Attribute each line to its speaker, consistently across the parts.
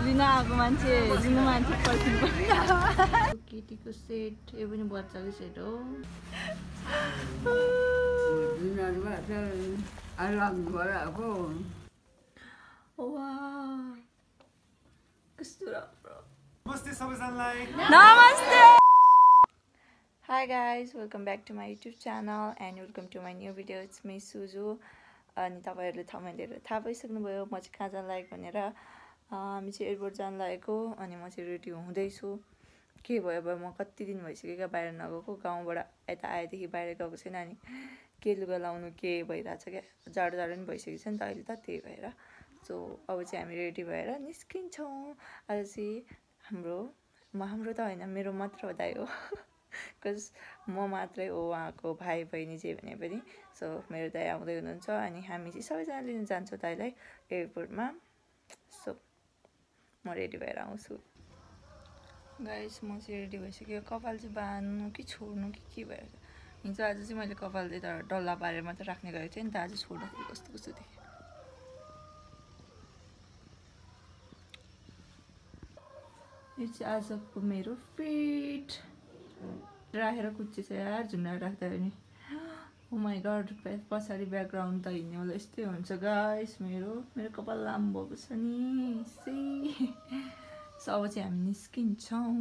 Speaker 1: लिन आएको मान्छे लिनु मान्छे पर्खिनु पर्छ केटीको सेट यो पनि बच्चाको सेट हो कस्तो राम्रो
Speaker 2: नमस्ते सबैजनालाई
Speaker 1: नमस्ते Hi guys, welcome back to my YouTube channel and welcome to my new video. It's me Suzu. अनि तपाईहरुले थम्बनेलहरु थाहा पाइसक्नुभयो म चाहिँ कहाँ जान लागेको भनेर हामी चाहिँ एयरपोर्ट जान लागेको अनि म चाहिँ रेडी हुँदै छु के भयो भयो म कति दिन भइसक्यो बाहिर नगएको गाउँबाट यता आएदेखि बाहिर गएको छैन अनि के लुगा लाउनु के भइराछ के जाडो जाडो नि भइसकेछ नि त अहिले त त्यही भएर सो अब चाहिँ हामी रेडी भएर निस्किन्छौँ आज चाहिँ हाम्रो त हैन मेरो मात्र हो दाइ हो cuz म मात्रै हो उहाँको भाइ बहिनी जे भने पनि सो मेरो दाइ आउँदै हुनुहुन्छ अनि हामी चाहिँ सबैजना लिन जान्छौँ दाइलाई एयरपोर्टमा सो म रेडी भएर आउँछु गाइस म चाहिँ रेडी भइसक्यो कपाल चाहिँ बान्नु कि छोड्नु कि के भएर हिजो आज चाहिँ मैले कपाल चाहिँ तर डल्ला पारेर मात्र राख्ने गरेको थिएँ नि त आज छोड्दाखेरि कस्तो कस्तो देखेँ यो चाहिँ आजको मेरो फिट राखेर कुच्चिन्छ यार झुन्डाएर राख्दा पनि ओ माई गड पछाडि ब्याकग्राउन्ड त हिँड्ने होला यस्तै हुन्छ गाइस मेरो कपाल लामो भएको छ नि सो अब चाहिँ हामी निस्किन्छौँ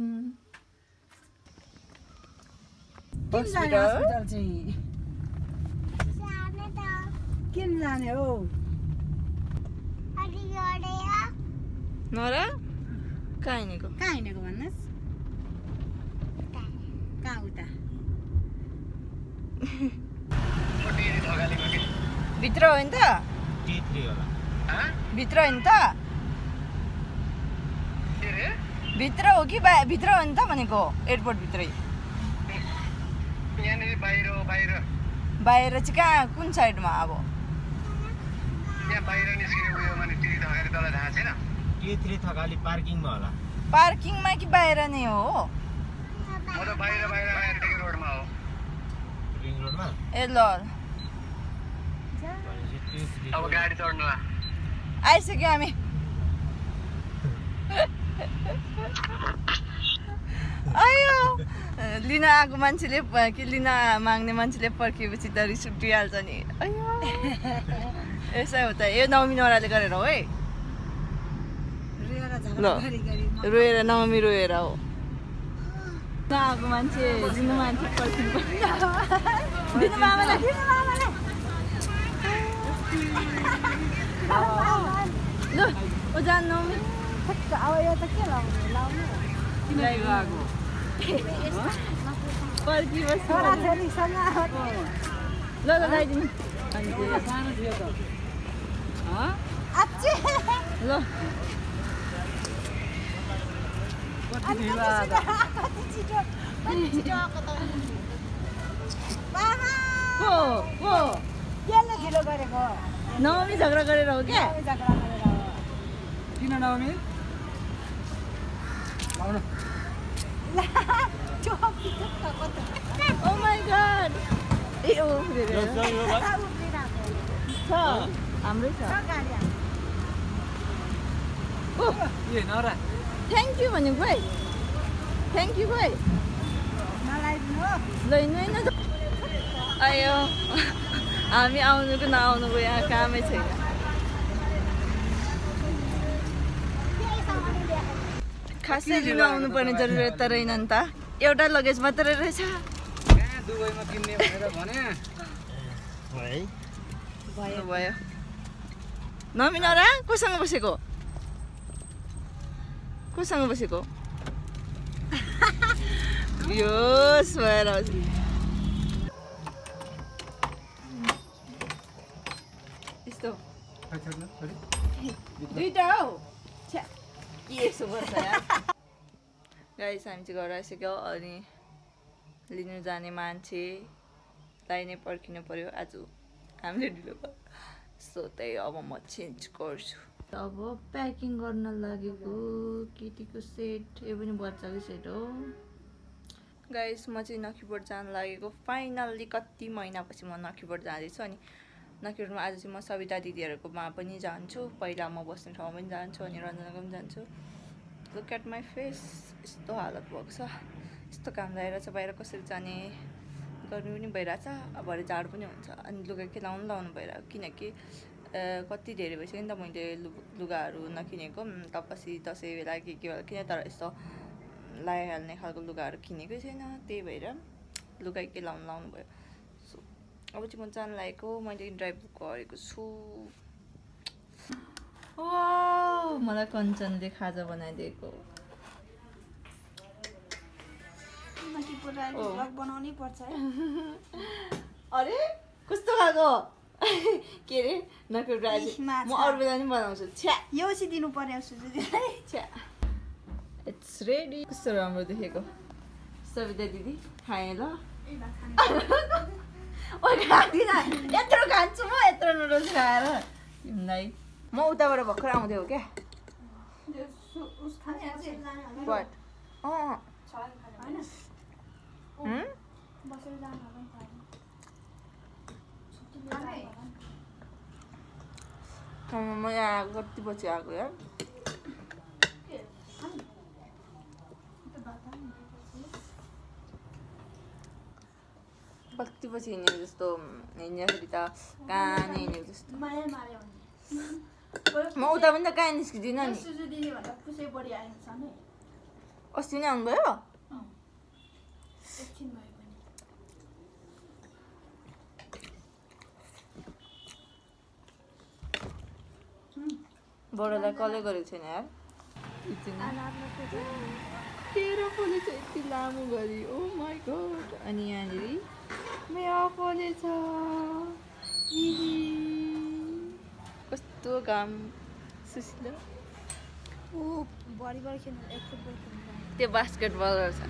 Speaker 3: किन जाने हो
Speaker 1: नरा कहाँ हिँडेको
Speaker 3: भन्नुहोस् कहाँ उता
Speaker 1: भित्र हो नि त भित्र हो नि त भित्र हो कि भित्र हो नि त भनेको एयरपोर्ट भित्रै बाहिर चाहिँ कहाँ कुन साइडमा अब पार्किङमा कि बाहिर नै हो ए ल आइसक्यो हामी आयो लिन आएको मान्छेले कि लिन माग्ने मान्छेले पर्खिएपछि त रिस उठिहाल्छ नि अयो यसै हो त यो नवमी नौराले गरेर हो है ल रोएर नवमी रोएर हो आएको मान्छे लिनु मान्छे पर्खिनु पर्छ दिनु मामालाई ल ओ जान्नु
Speaker 3: अब यो त के लाउनु
Speaker 1: पर्खि बस्नु ल लगाइदिनु ल नवमी झगडा गरेर हो क्या
Speaker 2: किन नवमी
Speaker 1: ओ माई गॉड ए ओ छ हाम्रै छ थ्याङ्क यू भनेको भाइ थ्याङ्क यू भाइ ल आयो हामी आउनुको नआउनुको यहाँ कामै छैन खासै लिन आउनुपर्ने जरुरत त रहेन नि त एउटा लगेज मात्रै रहेछ भयो नमिनरा कोसँग बसेको यो भएर यस्तो दुईटा हौ के यसो गर्छ यार गाइस हामी चाहिँ घर आइसक्यो अनि लिनु जाने मान्छेलाई नै पर्खिनु पर्यो आज हामीले ढिलो भयो सो त्यही अब म चेन्ज गर्छु अब प्याकिङ गर्न लागेको केटीको सेट यो पनि बच्चाको सेट हो गाइस म चाहिँ नखीबाट जान लागेको फाइनल्ली कति महिनापछि म नखीबाट जाँदैछु अनि नकिरमा आज चाहिँ म सविता दिदीहरूकोमा पनि जान्छु पहिला म बस्ने ठाउँमा पनि जान्छु अनि रञ्जनाको पनि जान्छु लुक एट माई फेस यस्तो हालत भएको छ यस्तो काम लागेर चाहिँ बाहिर कसरी जाने गर्मी पनि भइरहेछ अब भरे जाडो पनि हुन्छ अनि लुगा के लाउनु भइरहेको किनकि कति धेरै भइसक्यो नि त मैले लुगाहरू नकिनेको तपसी दसैँ बेला के बेला किने तर यस्तो लगाइहाल्ने खालको लुगाहरू किनेकै छैन त्यही भएर लुगा के लाउनु भयो सो अब चाहिँ म जान लागेको मैले ड्राइभ गरेको छु मलाई कञ्चनले खाजा बनाइदिएको
Speaker 3: बनाउनै पर्छ
Speaker 1: अरे कस्तो खाएको के अरे नकुरा म अरू बेला पनि बनाउँछु छ्या
Speaker 3: योसी दिनु पर्यो सुजुलाई
Speaker 1: छ्या इट्स रेडी कस्तो राम्रो देखेको सविता दिदी खाएँ ल खाँदिनँ यत्रो खान्छु म यत्रो नुडल्स खाएर तिमीलाई म उताबाट भर्खर आउँदै हो क्या म यहाँ आएको कति पछि आएको यार कति पछि हिँडेको जस्तो हिँड्दाखेरि त कहाँ नै हिँडेको जस्तो म उता पनि त कहाँ निस्किदिनँ नि अस्ति नै आउनुभयो बडालाई कलै गरेको छैन यार तेरो फोन छ यति लामो गरी ओ माई गॉड अनि यहाँनिर मेरो फोन छ कस्तो काम सुसिलो
Speaker 3: ओ बडी खेल्नु एक फुटबल खेल्नु
Speaker 1: त्यो बास्केटबल छ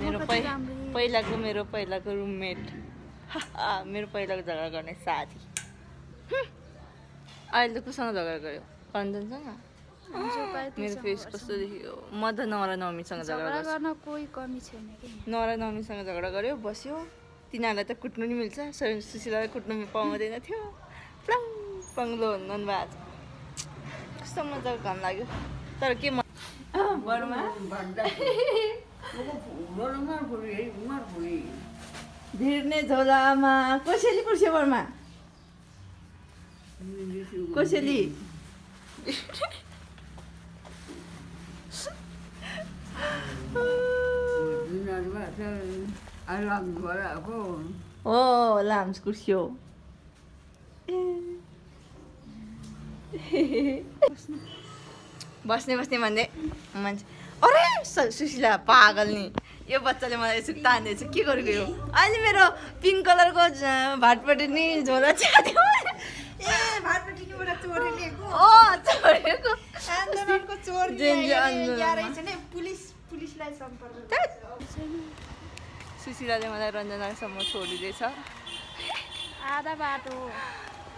Speaker 1: मेरो पहिलाको रुममेट मेरो पहिलाको झगडा गर्ने साथी अहिले त कोसँग झगडा गर्यो कञ्चनसँग मेरो फेस कस्तो देखियो म त नवरा नवमीसँग झगडा
Speaker 3: गर्न कोही कमी छैन कि
Speaker 1: नवरा नवमीसँग झगडा गर्यो बस्यो तिनीहरूलाई त कुट्नु नि मिल्छ सुशीलालाई कुट्नु पाउँदैन थियो प्लाङ पङ्लो हुनु भएको कस्तो मजाको काम लाग्यो तर के भिड्ने झोलामा कोसेली पुर्स्यो बर्मा कोसेली ओ लाम्स कुर्स्यो बस्ने भन्दै मान्छे अरे सुशीला पागल नि यो बच्चाले मलाई यसो तान्दैछ के गरेको यो अहिले मेरो पिङ्क कलरको भाटपट्टि नि झोला च्यात्यो सुशीलाले मलाई रञ्जनासम्म छोडिदिएछ
Speaker 3: आधा बाटो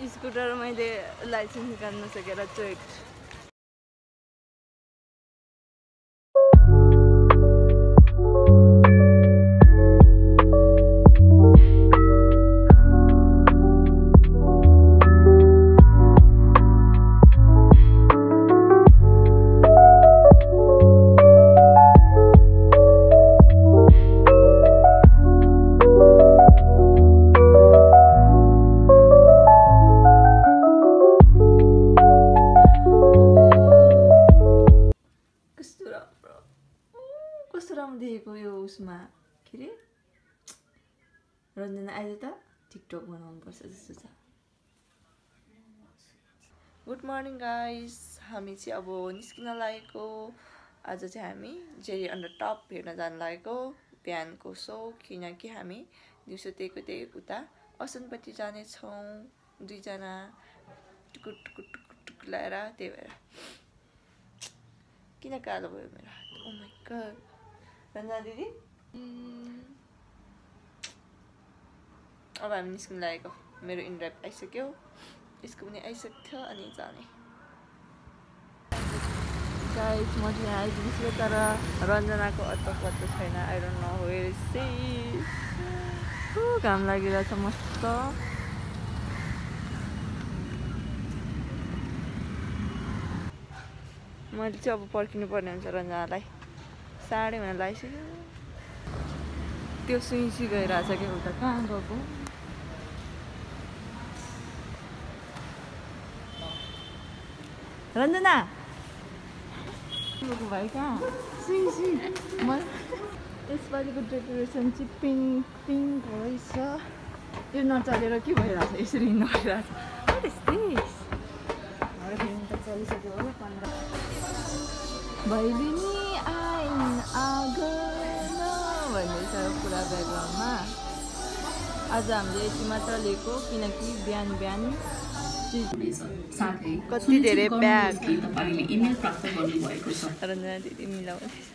Speaker 1: स्कुटर मैले लाइसेन्स निकाल्न सकेर चोइट देखेको यो उसमा के अरे रञ्जना अहिले त टिकटक बनाउनुपर्छ जस्तो छ गुड मर्निङ गाइस हामी चाहिँ अब निस्किन लागेको आज चाहिँ हामी जेरी अन्डर टप हेर्न जान लागेको बिहानको सो किनकि हामी दिउँसो त्यही उता असनपट्टि जानेछौँ दुईजना टुकुर टुकुर टुकुर टुकुर लगाएर त्यही भएर किन कालो भयो मेरो हात ओ माई गॉड रञ्जना दिदी अब हामी निस्किन लागेको मेरो इनड्राइभ आइसक्यो यसको पनि आइसक्यो अनि जाने गाइस म चाहिँ आइपुगेछु तर रञ्जनाको अत्तो पत्तो छैन I don't know where is she घाम लागिरहेछ मस्त। मैले चाहिँ अब पर्खिनु पर्ने हुन्छ रञ्जनालाई, 8:30 हुन लागिसक्यो। त्यो सुइसी गइरहेछ कि उता कहाँ गएको रञ्जना भाइ कहाँ सुइसी। यसपालिको डेकोरेसन चाहिँ पिङ्क रहेछ। यो नचलेर के भइरहेछ यसरी हिँड्नु भइरहेछ।
Speaker 3: चलिसक्यो होला 15
Speaker 1: भैलिनी आइन आगन भन्दैछ पुरा ब्याकग्राउन्डमा। आज हामीले यति मात्र लिएको किनकि बिहान कति धेरै ब्याग रञ्जना दिदी मिलाउँदैछ।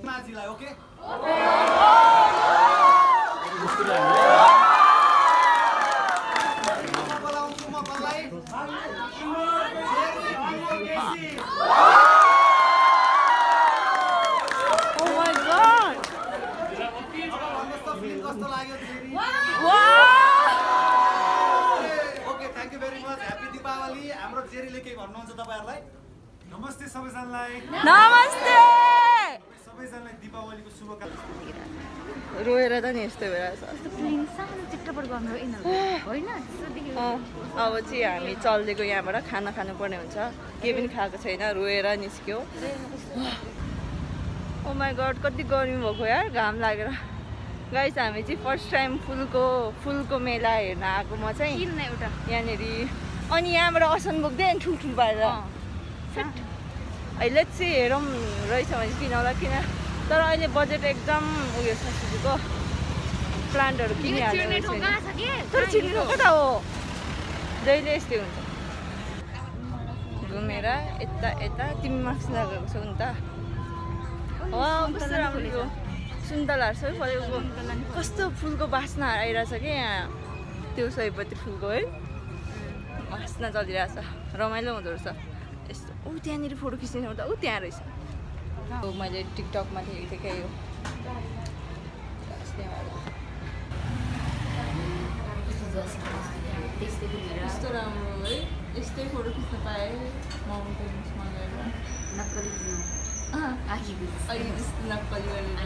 Speaker 2: माझीलाई ओके नमस्ते सबैजनालाई।
Speaker 1: नमस्ते
Speaker 2: सबैजनालाई दीपावलीको शुभकामना।
Speaker 1: रोएर त नि यस्तो भइरहेछ।
Speaker 3: सानो चिट्टपट गर्नु होइन
Speaker 1: अब चाहिँ हामी चल्दिएको यहाँबाट खाना खानुपर्ने हुन्छ। केही पनि खाएको छैन, रोएर निस्क्यो। ओ माई गड कति गर्मी भएको यार, घाम लागेर। गाइस हामी चाहिँ फर्स्ट टाइम फुलको मेला हेर्न आएको। म चाहिँ
Speaker 3: एउटा
Speaker 1: यहाँनिर अनि यहाँबाट असन बोक्दै अनि ठुल्ठुल पारेर अहिले चाहिँ हेरौँ रहेछ भने किनौला किन। तर अहिले बजेट एकदम उयो छ सुजुको। प्लान्टहरू किनिहाल्नु तर चिन्नु कता हो, जहिले यस्तै हुन्छ। घुमेर यता तिमी मार्क्स लगाएको छौ नि त। कस्तो राम्रो यो सुन्तलाहरू सबै फलेको, कस्तो फुलको बास्ना आइरहेछ कि यहाँ। त्यो सयपत्री फुलको है बास्ना चलिरहेछ, रमाइलो हुँदो रहेछ यस्तो। त्यहाँनिर फोटो खिच्ने ठाउँ त त्यहाँ रहेछ। मैले टिकटकमा देखेको थिएँ क्या यो। यस्तो राम्रो है, यस्तै फोटो खिच्न पाएँ माउन्टेन्समा गएर। अहिले जस्तो नक्कली गरेर